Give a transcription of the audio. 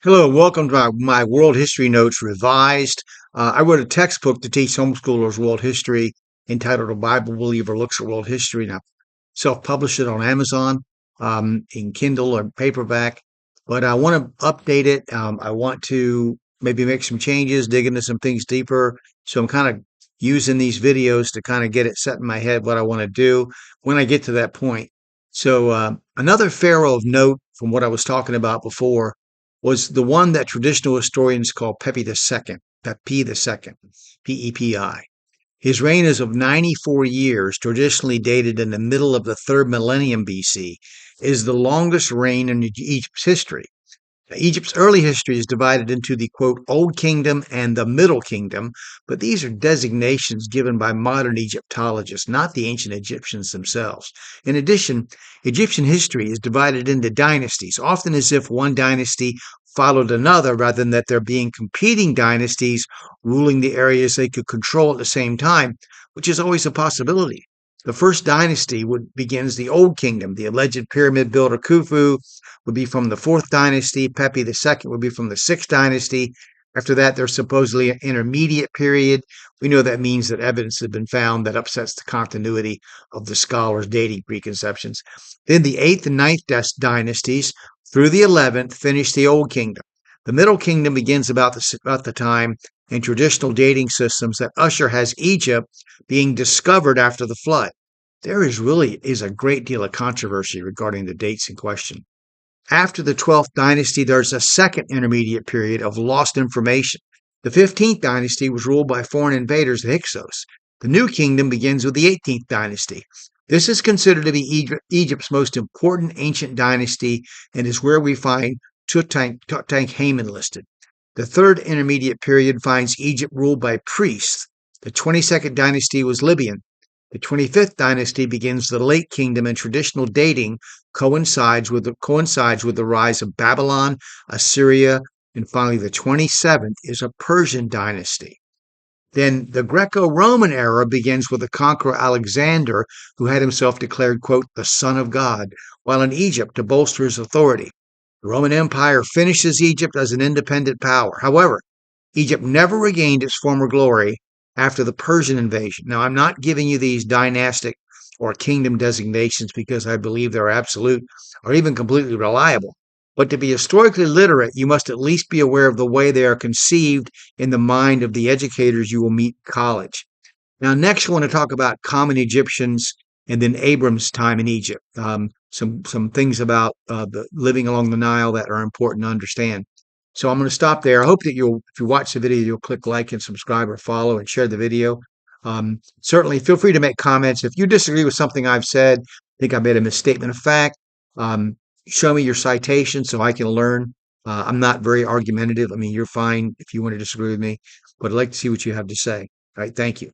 Hello, welcome to my World History Notes Revised. I wrote a textbook to teach homeschoolers world history entitled A Bible Believer Looks at World History. And I self-published it on Amazon in Kindle or paperback. But I want to update it. I want to maybe make some changes, dig into some things deeper. So I'm kind of using these videos to kind of get it set in my head what I want to do when I get to that point. So another pharaoh of note from what I was talking about before was the one that traditional historians call Pepi II, Pepi II, P-E-P-I. His reign is of 94 years, traditionally dated in the middle of the third millennium BC, is the longest reign in Egypt's history. Egypt's early history is divided into the quote Old Kingdom and the Middle Kingdom, but these are designations given by modern Egyptologists, not the ancient Egyptians themselves. In addition, Egyptian history is divided into dynasties, often as if one dynasty followed another rather than that there being competing dynasties ruling the areas they could control at the same time, which is always a possibility. The first dynasty begins the Old Kingdom. The alleged pyramid builder Khufu would be from the fourth dynasty. Pepi II would be from the sixth dynasty. After that, there's supposedly an intermediate period. We know that means that evidence has been found that upsets the continuity of the scholars' dating preconceptions. Then the eighth and ninth dynasties through the 11th finish the Old Kingdom. The Middle Kingdom begins about the time in traditional dating systems that usher has Egypt being discovered after the flood. There is a great deal of controversy regarding the dates in question. After the 12th dynasty, there's a second intermediate period of lost information. The 15th dynasty was ruled by foreign invaders, the Hyksos. The New Kingdom begins with the 18th dynasty. This is considered to be Egypt's most important ancient dynasty and is where we find Tutankhamun listed. The third intermediate period finds Egypt ruled by priests. The 22nd dynasty was Libyan. The 25th dynasty begins the late kingdom, and traditional dating coincides with the rise of Babylon, Assyria, and finally the 27th is a Persian dynasty. Then the Greco-Roman era begins with the conqueror Alexander, who had himself declared, quote, the Son of God, while in Egypt to bolster his authority. The Roman Empire finishes Egypt as an independent power. However, Egypt never regained its former glory after the Persian invasion. Now, I'm not giving you these dynastic or kingdom designations because I believe they're absolute or even completely reliable. But to be historically literate, you must at least be aware of the way they are conceived in the mind of the educators you will meet in college. Now, next, I want to talk about common Egyptians and then Abram's time in Egypt. Some things about the living along the Nile that are important to understand. So I'm going to stop there. I hope that if you watch the video, you'll click like and subscribe or follow and share the video. Certainly, feel free to make comments. If you disagree with something I've said, think I made a misstatement of fact, show me your citation so I can learn. I'm not very argumentative. I mean, you're fine if you want to disagree with me, but I'd like to see what you have to say. All right, thank you.